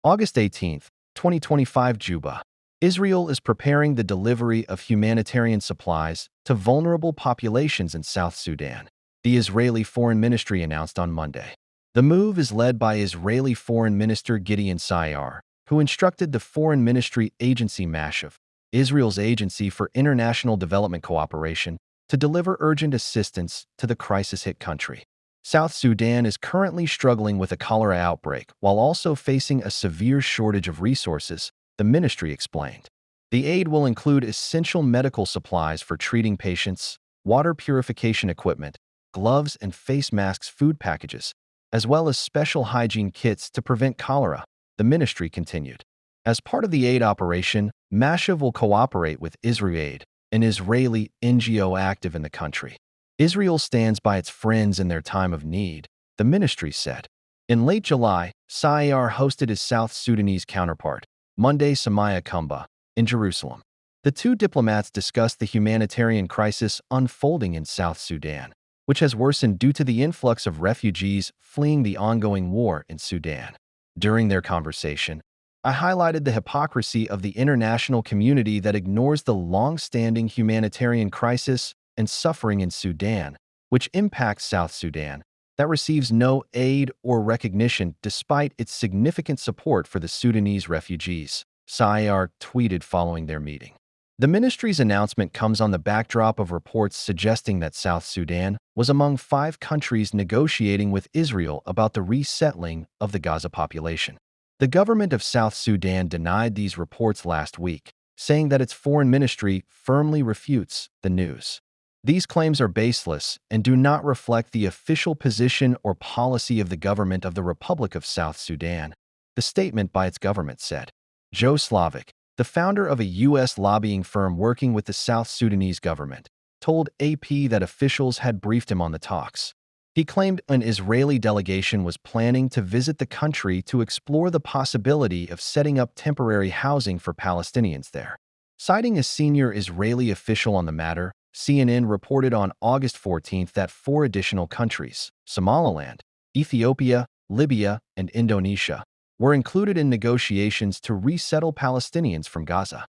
August 18, 2025, Juba. Israel is preparing the delivery of humanitarian supplies to vulnerable populations in South Sudan, the Israeli Foreign Ministry announced on Monday. The move is led by Israeli Foreign Minister Gideon Saar, who instructed the Foreign Ministry Agency Mashav, Israel's agency for international development cooperation, to deliver urgent assistance to the crisis-hit country. South Sudan is currently struggling with a cholera outbreak while also facing a severe shortage of resources, the ministry explained. The aid will include essential medical supplies for treating patients, water purification equipment, gloves and face masks, food packages, as well as special hygiene kits to prevent cholera, the ministry continued. As part of the aid operation, Mashav will cooperate with IsraAid, an Israeli NGO active in the country. Israel stands by its friends in their time of need, the ministry said. In late July, Saar hosted his South Sudanese counterpart, Monday Samaya Kumba, in Jerusalem. The two diplomats discussed the humanitarian crisis unfolding in South Sudan, which has worsened due to the influx of refugees fleeing the ongoing war in Sudan. During their conversation, I highlighted the hypocrisy of the international community that ignores the long-standing humanitarian crisis and suffering in Sudan, which impacts South Sudan, that receives no aid or recognition despite its significant support for the Sudanese refugees, Saar tweeted following their meeting. The ministry's announcement comes on the backdrop of reports suggesting that South Sudan was among 5 countries negotiating with Israel about the resettling of the Gaza population. The government of South Sudan denied these reports last week, saying that its foreign ministry firmly refutes the news. These claims are baseless and do not reflect the official position or policy of the government of the Republic of South Sudan, the statement by its government said. Joe Slavic, the founder of a U.S. lobbying firm working with the South Sudanese government, told AP that officials had briefed him on the talks. He claimed an Israeli delegation was planning to visit the country to explore the possibility of setting up temporary housing for Palestinians there. Citing a senior Israeli official on the matter, CNN reported on August 14 that 4 additional countries, Somaliland, Ethiopia, Libya, and Indonesia, were included in negotiations to resettle Palestinians from Gaza.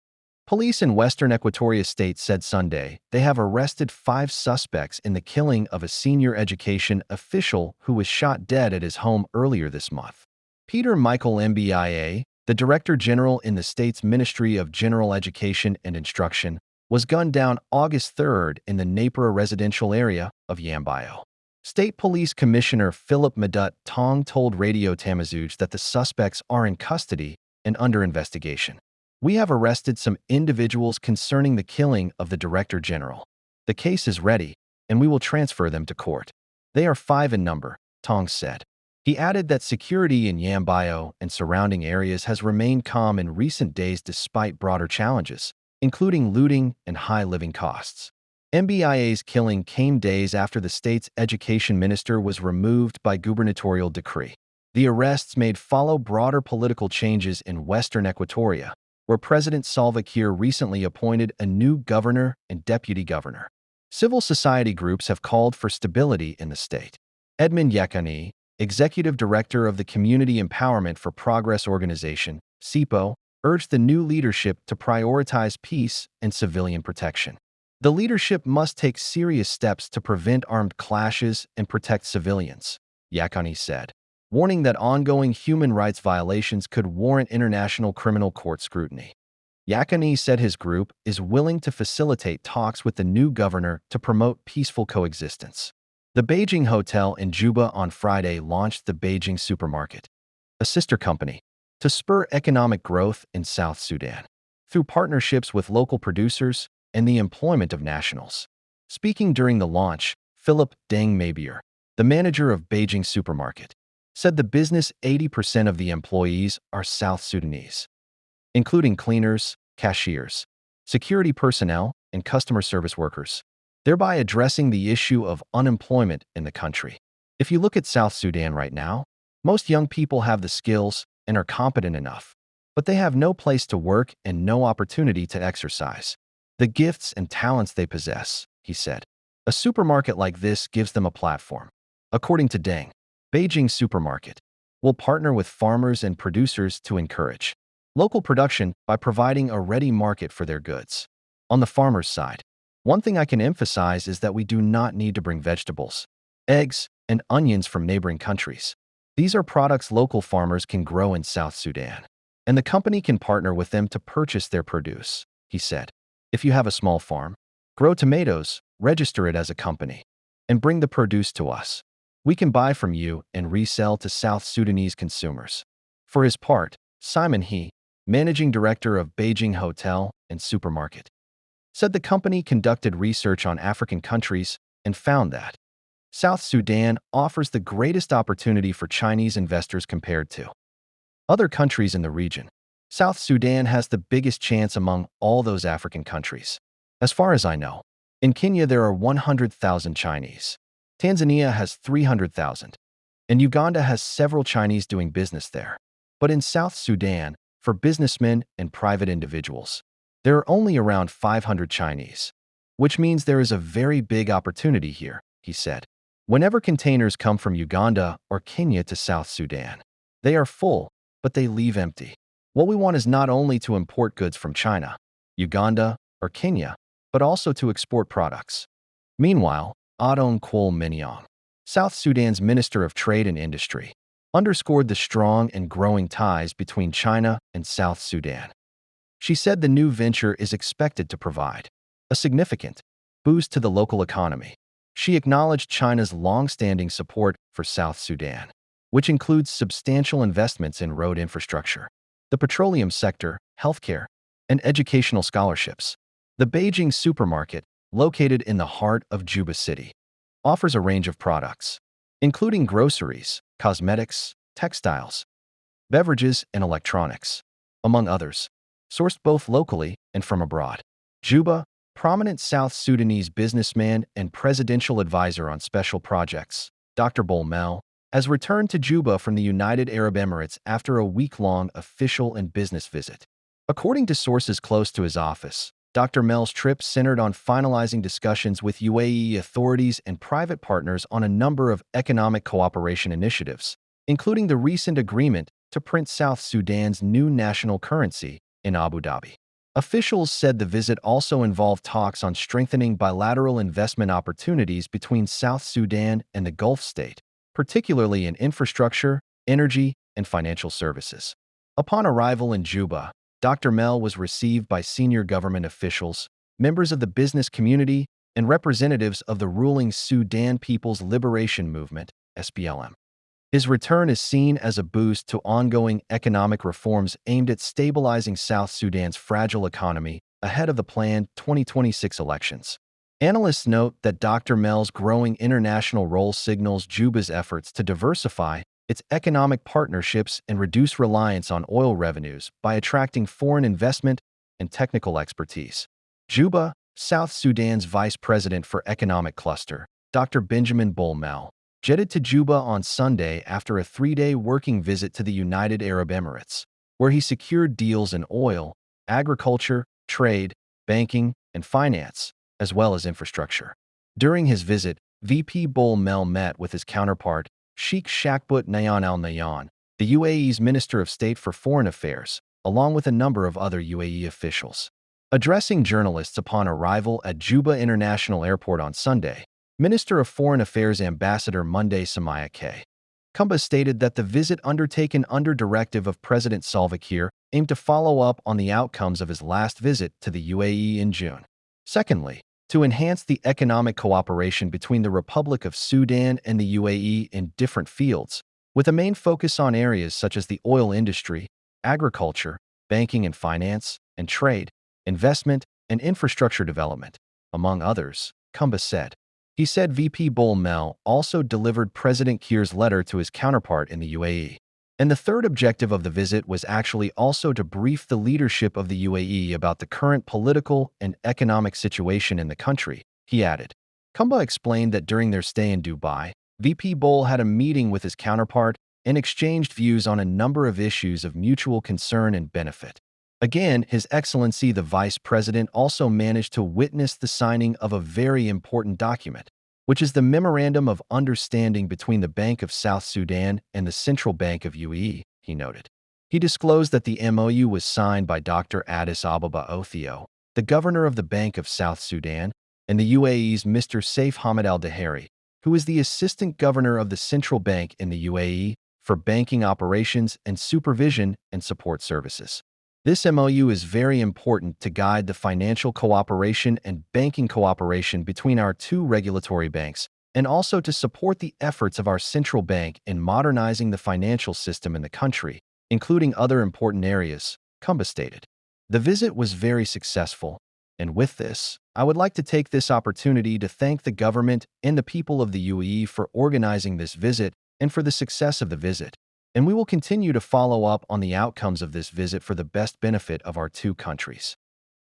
Police in Western Equatoria State said Sunday they have arrested 5 suspects in the killing of a senior education official who was shot dead at his home earlier this month. Peter Michael Mbia, the Director General in the state's Ministry of General Education and Instruction, was gunned down August 3 in the Napra residential area of Yambio. State Police Commissioner Philip Madut Tong told Radio Tamazuj that the suspects are in custody and under investigation. We have arrested some individuals concerning the killing of the Director General. The case is ready, and we will transfer them to court. They are 5 in number, Tong said. He added that security in Yambio and surrounding areas has remained calm in recent days despite broader challenges, including looting and high living costs. MBIA's killing came days after the state's education minister was removed by gubernatorial decree. The arrests made follow broader political changes in Western Equatoria, where President Salva Kiir recently appointed a new governor and deputy governor. Civil society groups have called for stability in the state. Edmund Yakani, executive director of the Community Empowerment for Progress organization, CEPO, urged the new leadership to prioritize peace and civilian protection. The leadership must take serious steps to prevent armed clashes and protect civilians, Yakani said, warning that ongoing human rights violations could warrant international criminal court scrutiny. Yakani said his group is willing to facilitate talks with the new governor to promote peaceful coexistence. The Beijing Hotel in Juba on Friday launched the Beijing Supermarket, a sister company, to spur economic growth in South Sudan, through partnerships with local producers and the employment of nationals. Speaking during the launch, Philip Deng Mabier, the manager of Beijing Supermarket, said the business 80% of the employees are South Sudanese, including cleaners, cashiers, security personnel, and customer service workers, thereby addressing the issue of unemployment in the country. If you look at South Sudan right now, most young people have the skills and are competent enough, but they have no place to work and no opportunity to exercise the gifts and talents they possess, he said. A supermarket like this gives them a platform. According to Deng, Beijing Supermarket, will partner with farmers and producers to encourage local production by providing a ready market for their goods. On the farmer's side, one thing I can emphasize is that we do not need to bring vegetables, eggs, and onions from neighboring countries. These are products local farmers can grow in South Sudan, and the company can partner with them to purchase their produce, he said. If you have a small farm, grow tomatoes, register it as a company, and bring the produce to us. We can buy from you and resell to South Sudanese consumers. For his part, Simon He, managing director of Beijing Hotel and Supermarket, said the company conducted research on African countries and found that South Sudan offers the greatest opportunity for Chinese investors compared to other countries in the region. South Sudan has the biggest chance among all those African countries. As far as I know, in Kenya there are 100,000 Chinese. Tanzania has 300,000. And Uganda has several Chinese doing business there. But in South Sudan, for businessmen and private individuals, there are only around 500 Chinese, which means there is a very big opportunity here, he said. Whenever containers come from Uganda or Kenya to South Sudan, they are full, but they leave empty. What we want is not only to import goods from China, Uganda, or Kenya, but also to export products. Meanwhile, Adong Kwol Minyong, South Sudan's Minister of Trade and Industry, underscored the strong and growing ties between China and South Sudan. She said the new venture is expected to provide a significant boost to the local economy. She acknowledged China's long-standing support for South Sudan, which includes substantial investments in road infrastructure, the petroleum sector, healthcare, and educational scholarships. The Beijing supermarket, located in the heart of Juba City, offers a range of products, including groceries, cosmetics, textiles, beverages, and electronics, among others, sourced both locally and from abroad. Juba, prominent South Sudanese businessman and presidential advisor on special projects, Dr. Bolmel, has returned to Juba from the United Arab Emirates after a week-long official and business visit. According to sources close to his office, Dr. Mel's trip centered on finalizing discussions with UAE authorities and private partners on a number of economic cooperation initiatives, including the recent agreement to print South Sudan's new national currency in Abu Dhabi. Officials said the visit also involved talks on strengthening bilateral investment opportunities between South Sudan and the Gulf state, particularly in infrastructure, energy, and financial services. Upon arrival in Juba, Dr. Mel was received by senior government officials, members of the business community, and representatives of the ruling Sudan People's Liberation Movement, SPLM. His return is seen as a boost to ongoing economic reforms aimed at stabilizing South Sudan's fragile economy ahead of the planned 2026 elections. Analysts note that Dr. Mel's growing international role signals Juba's efforts to diversify its economic partnerships and reduce reliance on oil revenues by attracting foreign investment and technical expertise. Juba, South Sudan's Vice President for Economic Cluster, Dr. Benjamin Bolmel, jetted to Juba on Sunday after a 3-day working visit to the United Arab Emirates, where he secured deals in oil, agriculture, trade, banking, and finance, as well as infrastructure. During his visit, VP Bolmel met with his counterpart, Sheikh Shakbut Nayan Al Nayan, the UAE's Minister of State for Foreign Affairs, along with a number of other UAE officials. Addressing journalists upon arrival at Juba International Airport on Sunday, Minister of Foreign Affairs Ambassador Monday Samaya K. Kumba stated that the visit undertaken under directive of President Salva Kiir aimed to follow up on the outcomes of his last visit to the UAE in June. Secondly, to enhance the economic cooperation between the Republic of Sudan and the UAE in different fields, with a main focus on areas such as the oil industry, agriculture, banking and finance, and trade, investment, and infrastructure development, among others, Kumba said. He said VP Bolmel also delivered President Kiir's letter to his counterpart in the UAE. And the third objective of the visit was actually also to brief the leadership of the UAE about the current political and economic situation in the country, he added. Kumba explained that during their stay in Dubai, VP Bol had a meeting with his counterpart and exchanged views on a number of issues of mutual concern and benefit. Again, His Excellency the Vice President also managed to witness the signing of a very important document, which is the Memorandum of Understanding between the Bank of South Sudan and the Central Bank of UAE, he noted. He disclosed that the MOU was signed by Dr. Addis Ababa Othio, the governor of the Bank of South Sudan, and the UAE's Mr. Saif Hamad al-Daheri, who is the assistant governor of the central bank in the UAE for banking operations and supervision and support services. This MOU is very important to guide the financial cooperation and banking cooperation between our two regulatory banks, and also to support the efforts of our central bank in modernizing the financial system in the country, including other important areas, Kumba stated. The visit was very successful, and with this, I would like to take this opportunity to thank the government and the people of the UAE for organizing this visit and for the success of the visit, and we will continue to follow up on the outcomes of this visit for the best benefit of our two countries.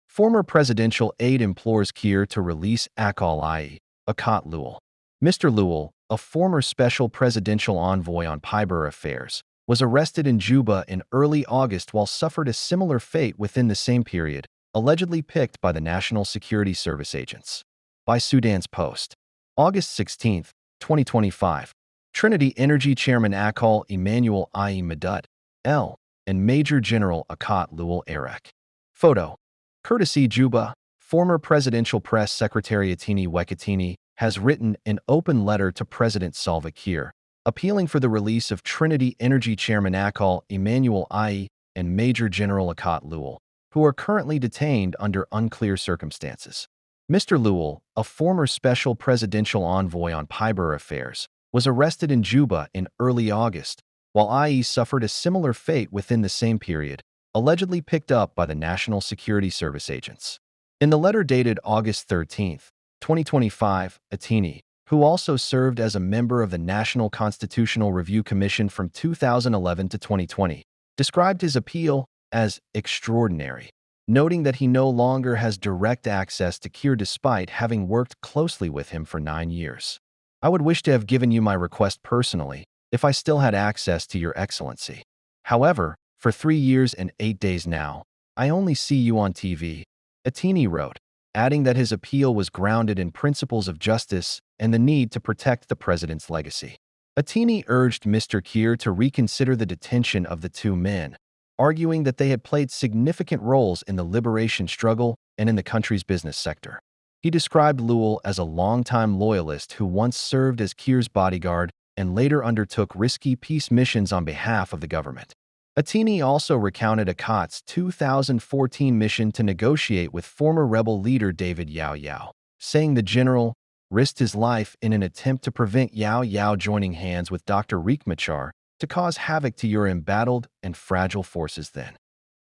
Former presidential aide implores Kiir to release Akal-i, Akat Lewel. Mr. Lewel, a former special presidential envoy on Khyber affairs, was arrested in Juba in early August while suffered a similar fate within the same period, allegedly picked by the National Security Service agents. By Sudan's Post. August 16, 2025. Trinity Energy Chairman Akal Emmanuel I. Madut, L. and Major General Akat Lewel Erek. Photo. Courtesy Juba, former Presidential Press Secretary Atini Wekatini has written an open letter to President Salva Kiir, appealing for the release of Trinity Energy Chairman Akal Emmanuel I. and Major General Akat Lewel, who are currently detained under unclear circumstances. Mr. Lewel, a former special presidential envoy on Khyber affairs, was arrested in Juba in early August, while IE suffered a similar fate within the same period, allegedly picked up by the National Security Service agents. In the letter dated August 13, 2025, Atini, who also served as a member of the National Constitutional Review Commission from 2011 to 2020, described his appeal as extraordinary, noting that he no longer has direct access to Kiir despite having worked closely with him for 9 years. I would wish to have given you my request personally, if I still had access to your excellency. However, for 3 years and 8 days now, I only see you on TV, Atini wrote, adding that his appeal was grounded in principles of justice and the need to protect the president's legacy. Atini urged Mr. Kiir to reconsider the detention of the two men, arguing that they had played significant roles in the liberation struggle and in the country's business sector. He described Lewel as a longtime loyalist who once served as Kiir's bodyguard and later undertook risky peace missions on behalf of the government. Atini also recounted Akat's 2014 mission to negotiate with former rebel leader David Yao Yao, saying the general risked his life in an attempt to prevent Yao Yao joining hands with Dr. Riek Machar to cause havoc to your embattled and fragile forces then.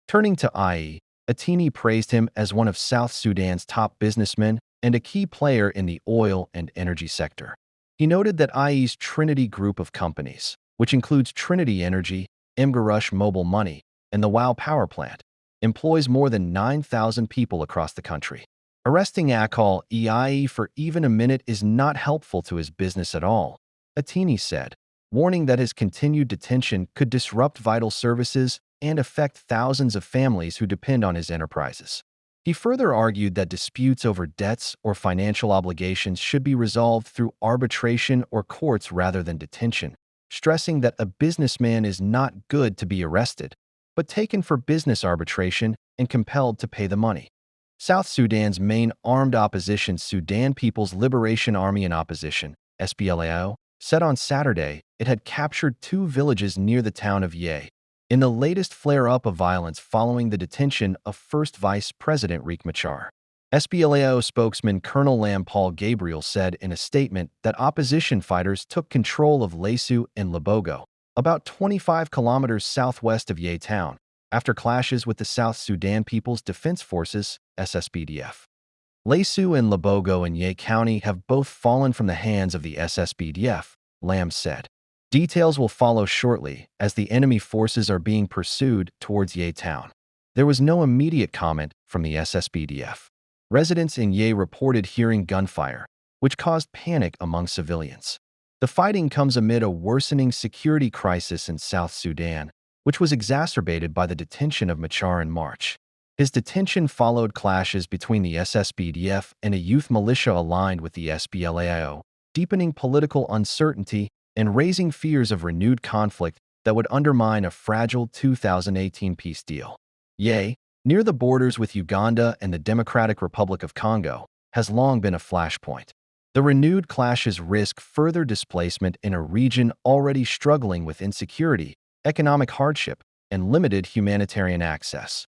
Turning to IE, Atini praised him as one of South Sudan's top businessmen and a key player in the oil and energy sector. He noted that IE's Trinity Group of companies, which includes Trinity Energy, Mgarush Mobile Money, and the WOW Power Plant, employs more than 9,000 people across the country. Arresting Akal EIE for even a minute is not helpful to his business at all, Atini said, warning that his continued detention could disrupt vital services and affect thousands of families who depend on his enterprises. He further argued that disputes over debts or financial obligations should be resolved through arbitration or courts rather than detention, stressing that a businessman is not good to be arrested, but taken for business arbitration and compelled to pay the money. South Sudan's main armed opposition, Sudan People's Liberation Army in Opposition, SPLAO, said on Saturday it had captured 2 villages near the town of Ye, in the latest flare-up of violence following the detention of First Vice President Riek Machar. SPLAO spokesman Colonel Lam Paul Gabriel said in a statement that opposition fighters took control of Lesu and Labogo, about 25 kilometers southwest of Ye town, after clashes with the South Sudan People's Defense Forces, SSPDF. Lesu and Labogo in Ye County have both fallen from the hands of the SSPDF, Lam said. Details will follow shortly as the enemy forces are being pursued towards Ye town. There was no immediate comment from the SSPDF. Residents in Ye reported hearing gunfire, which caused panic among civilians. The fighting comes amid a worsening security crisis in South Sudan, which was exacerbated by the detention of Machar in March. His detention followed clashes between the SSPDF and a youth militia aligned with the SPLAO, deepening political uncertainty and raising fears of renewed conflict that would undermine a fragile 2018 peace deal. Yea, near the borders with Uganda and the Democratic Republic of Congo, has long been a flashpoint. The renewed clashes risk further displacement in a region already struggling with insecurity, economic hardship, and limited humanitarian access.